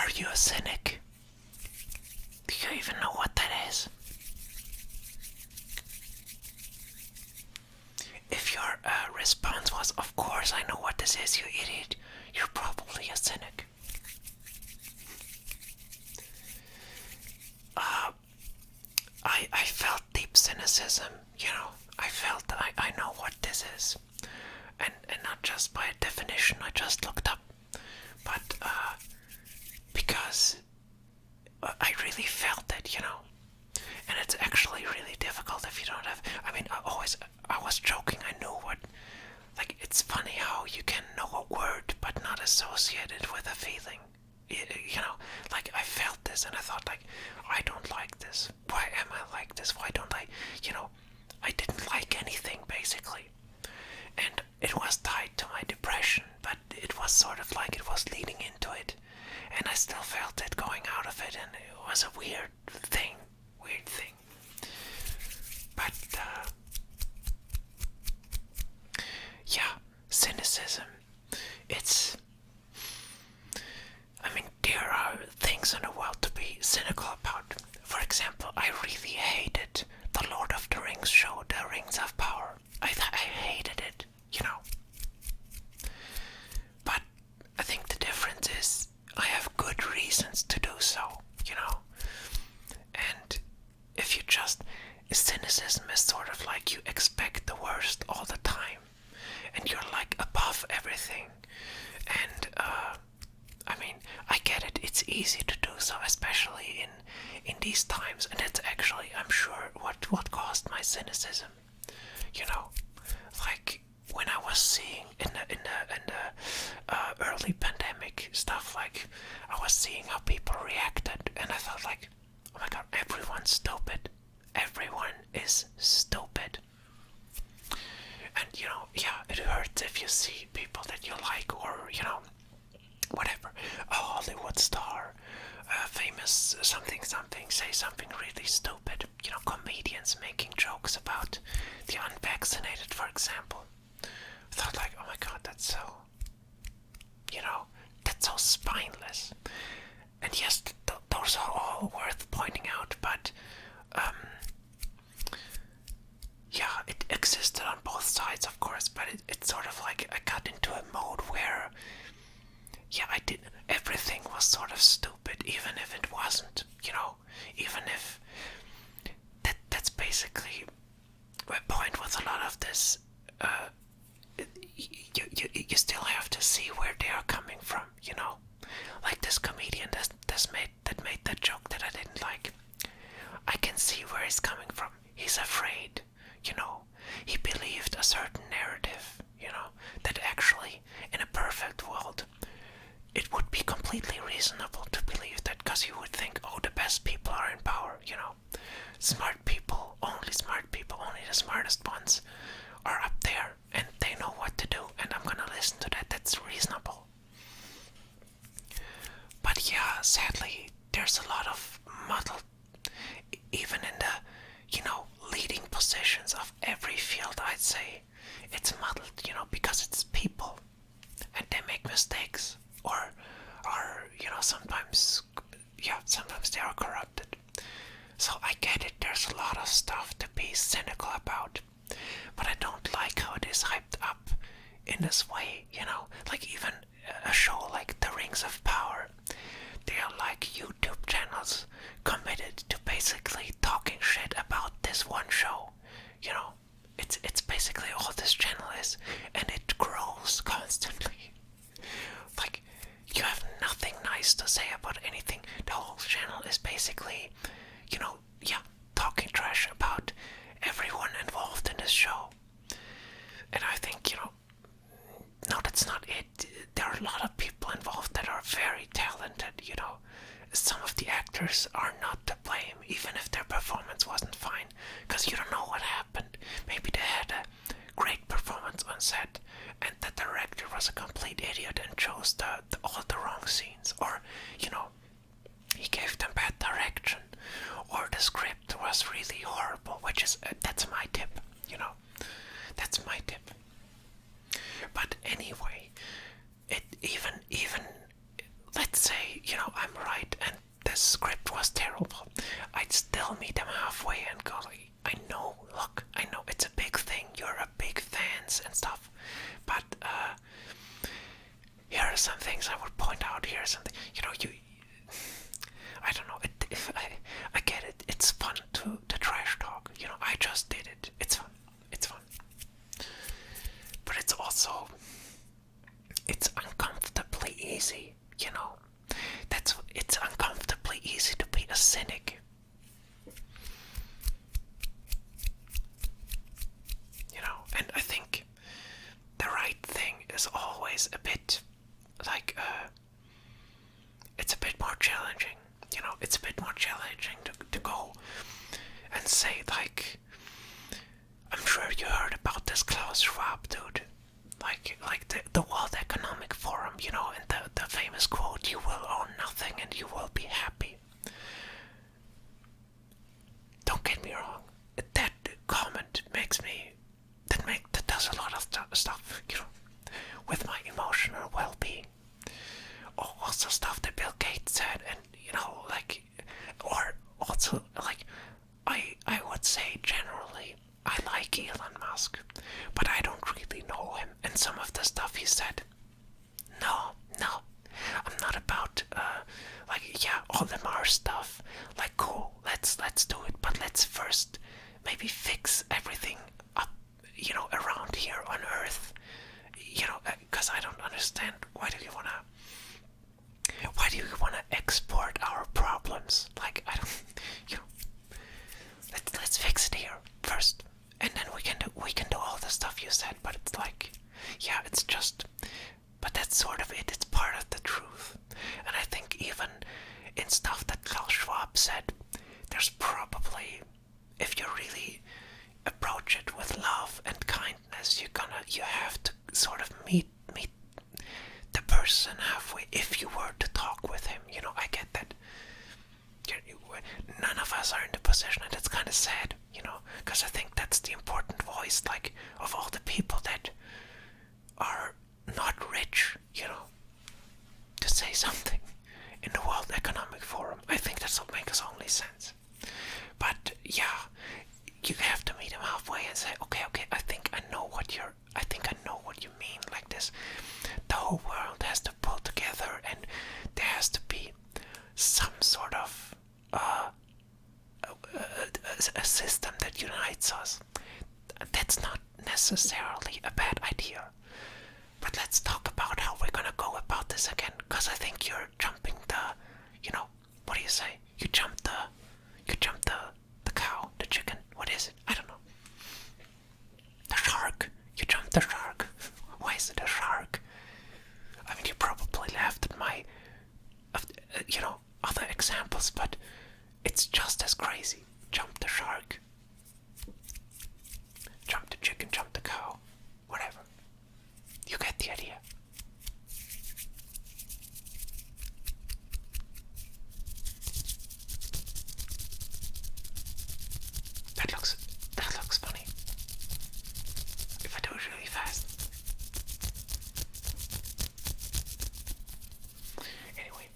Are you a cynic? Do you even know what that is? If your response was, of course I know what this is, you idiot, you're probably a cynic. I felt deep cynicism, I felt I know what this is. And not just by a definition I just looked up, but because I really felt it, And it's actually really difficult if you don't have. I was joking, I knew what. Like, it's funny how you can know a word but not associate it with a feeling. Like, I felt this and I thought, like, I don't like this. Why am I like this? Why don't I, I didn't like anything, basically. And it was tied to my depression, but it was sort of like it was leading into it. And I still felt it going out of it, and it was a weird thing. But, yeah, cynicism. There are things in the world to be cynical about. For example, I really hated the Lord of the Rings show, The Rings of Power. I hated it, But I think the difference is I have good reasons to do so, And if you just. Cynicism is sort of like you expect the worst all the time. And you're like above everything. And, I get it. It's easy to do so, especially in these times. And it's actually, I'm sure, what caused my cynicism. Like when I was seeing in the early pandemic stuff, like I was seeing how people reacted, and I felt like, oh my god, everyone's stupid. Everyone is stupid. And it hurts if you see people that you like, or whatever, a Hollywood star, famous something say something really stupid. Comedians making jokes about the unvaccinated, for example. I thought like, oh my god, that's so, that's so spineless. And yes, those are all worth pointing out, but yeah, it existed on both sides, of course, but it's sort of like I got into a mode where, everything was sort of stupid, even if it wasn't, even if that's basically my point with a lot of this. You still have to see where they are coming from, Like this comedian that made that joke that I didn't like. I can see where he's coming from. He's afraid, He believed a certain narrative, that actually, in a perfect world, it would be completely reasonable to believe that, because you would think, oh, the best people are in power, Smart people, only the smartest ones are up there, and they know what to do, and I'm gonna listen to that. That's reasonable. But yeah, sadly, there's a lot of muddled, even in the, leading positions of every field, I'd say, it's muddled, because it's people, and they make mistakes, or sometimes they are corrupted. So I get it, there's a lot of stuff to be cynical about, but I don't like how it is hyped up in this way, like even a show like The Rings of Power, they are like YouTube channels committed to basically talking shit about this one show, it's basically all this channel is, and it grows constantly. Like, you have nothing nice to say about anything. The whole channel is basically, talking trash about everyone involved in this show. And I think, no, that's not it. There are a lot of people involved that are very talented, Some of the actors are not to blame, even if their performance wasn't fine, because you don't know what happened. Maybe they had a great performance on set, and the director was a complete idiot and chose all the wrong scenes, or, he gave them bad direction, or the script was really horrible, which is, that's my tip, that's my tip. But anyway, it even let's say, I'm say, like, I'm sure you heard about this Klaus Schwab dude. Like the World Economic Forum, you know, and the famous quote, "You will own nothing and you will be happy." Don't get me wrong. That comment that does a lot of stuff, you know, with my emotional well-being. Also stuff that Bill Gates said, and you know, like, or also like, I would say generally I like Elon Musk, but I don't really know him, and some of the stuff he said. No, I'm not about like, yeah, all the Mars stuff. Like, cool, let's do it, but let's first maybe fix everything up, you know, around here on Earth. You know, because I don't understand, why do you wanna export our problems? Like, I don't, you know, let's fix it here first, and then we can do all the stuff you said. But it's like, yeah, it's just, but that's sort of it. It's part of the truth, and I think even in stuff that Klaus Schwab said, there's probably, if you really approach it with love and kindness, you have to sort of meet the person halfway if you were to talk with him. You know, I get that. None of us are in the position, and it's kind of sad, you know, because I think that's the important voice, like, of all the people that are not rich, you know, to say something in the World Economic Forum. I think that's what makes only sense. But yeah, you have to meet him halfway and say, okay, I think I know what you mean. Like this, the whole world has to pull together, and there has to be some sort of a system that unites us. That's not necessarily a bad idea. But let's talk about how we're gonna go about this again, because I think you're jumping you know, what do you say? You jumped the cow, the chicken. What is it? I don't know. The shark. You jumped the shark. Why is it a shark? I mean, you probably laughed at my, you know, other examples, but it's just as crazy. Jump the shark. Jump the chicken, jump the cow. Whatever. You get the idea. That looks funny. If I do it really fast. Anyway.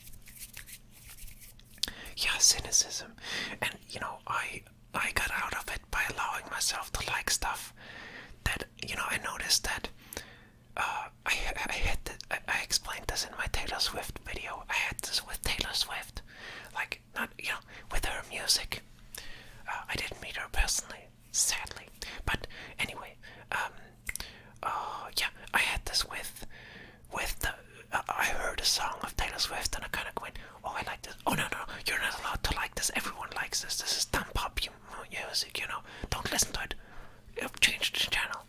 Yeah, cynicism. And you know, I got out of it by allowing myself to like stuff that, you know, I noticed that I explained this in my Taylor Swift video. I had this with Taylor Swift, like, not, you know, with her music. I didn't meet her personally, sadly, but anyway, yeah, I had this with the. I heard a song of Taylor Swift and I kind of went, oh, I like this. Oh no, you're not allowed to like this. Everyone likes this. This is dumb pop music, you know. Don't listen to it. Change the channel.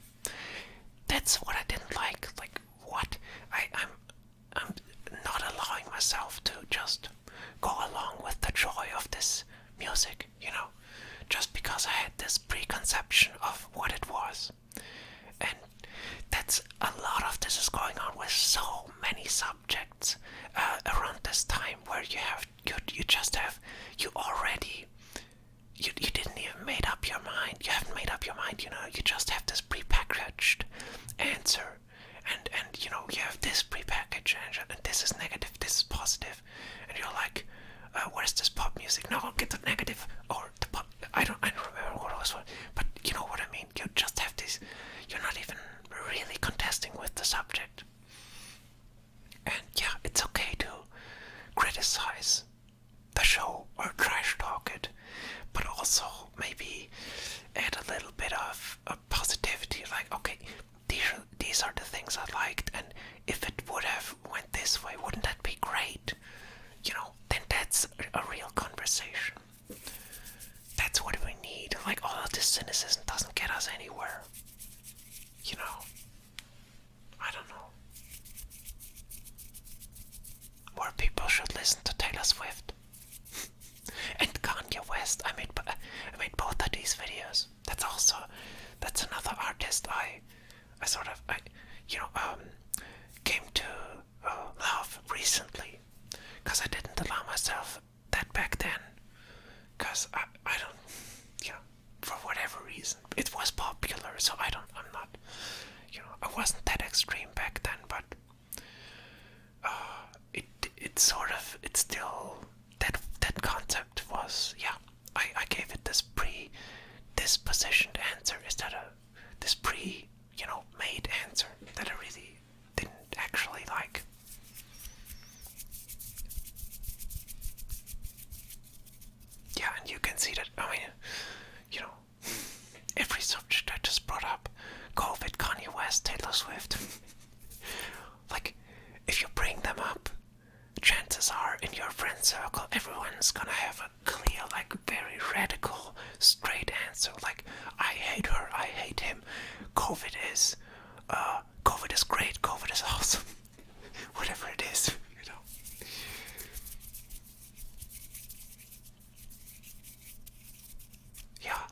That's what I didn't like. Like, what? I'm not allowing myself to just go along with the joy of this music, you know, just because I had this preconception of what it was. And that's a lot of this is going on with so many subjects around this time, where you didn't even made up your mind. You haven't made up your mind, you know. You just have this prepackaged answer, and you know, you have this prepackaged answer, and this is negative, this is positive, and you're like, where's this pop music? No, I'll get the negative, or the pop. I don't remember what it was for, but you know what I mean. You just have this. You're not even really contesting with the subject, and yeah, it's okay to criticize the show or trash talk it, but also maybe add a little bit of positivity, like, okay, these are the things I liked, and if it would have went this way, wouldn't that be great? You know, then that's a real conversation. That's what we need. Like, all of this cynicism doesn't get us anywhere. You know, I don't know. More people should listen to Taylor Swift and Kanye West. I made both of these these videos. That's another artist I sort of came to love recently, because I didn't allow myself that back then, because I don't, for whatever reason it was popular, so I'm not, I wasn't that extreme back then, but it's sort of, it's still, that concept was, I gave it this predispositioned answer instead of this made answer that I really didn't actually like. Yeah, and you can see that, I mean, every subject I just brought up, COVID, Kanye West, Taylor Swift, like, if you bring them up, chances are in your friend circle, everyone's gonna have a clear, like, very radical, straight answer, like, I hate her, I hate him, COVID is great, COVID is awesome, whatever it is, Yeah.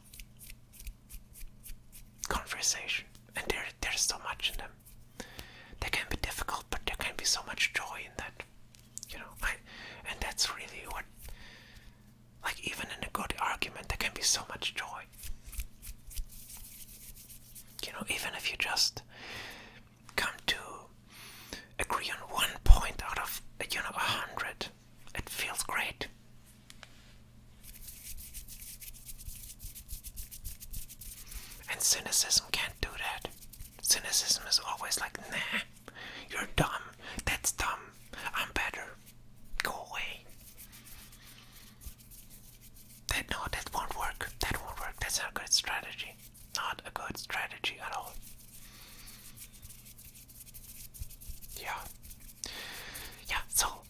Conversation. And there's so much in them. They can be difficult, but there can be so much joy in that. And that's really what, like, even in a good argument, there can be so much joy. Even if you just come to agree on 1 point out of 100, it feels great. And cynicism can't do that. Cynicism is always like, nah, you're dumb, that's dumb, I'm better, go away. That won't work, that's not a good strategy. Not a good strategy at all. Yeah. Yeah, so,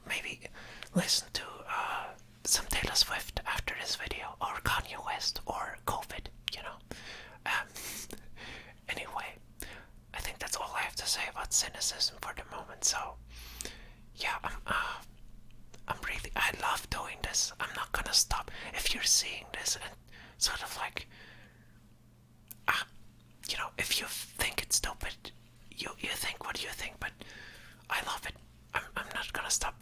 maybe listen to some Taylor Swift after this video, or Kanye West, or COVID, Anyway, I think that's all I have to say about cynicism for the moment, so, yeah, I love doing this. I'm not gonna stop. If you're seeing this and sort of like, if you think it's stupid, you think what you think, but I love it. I'm not gonna stop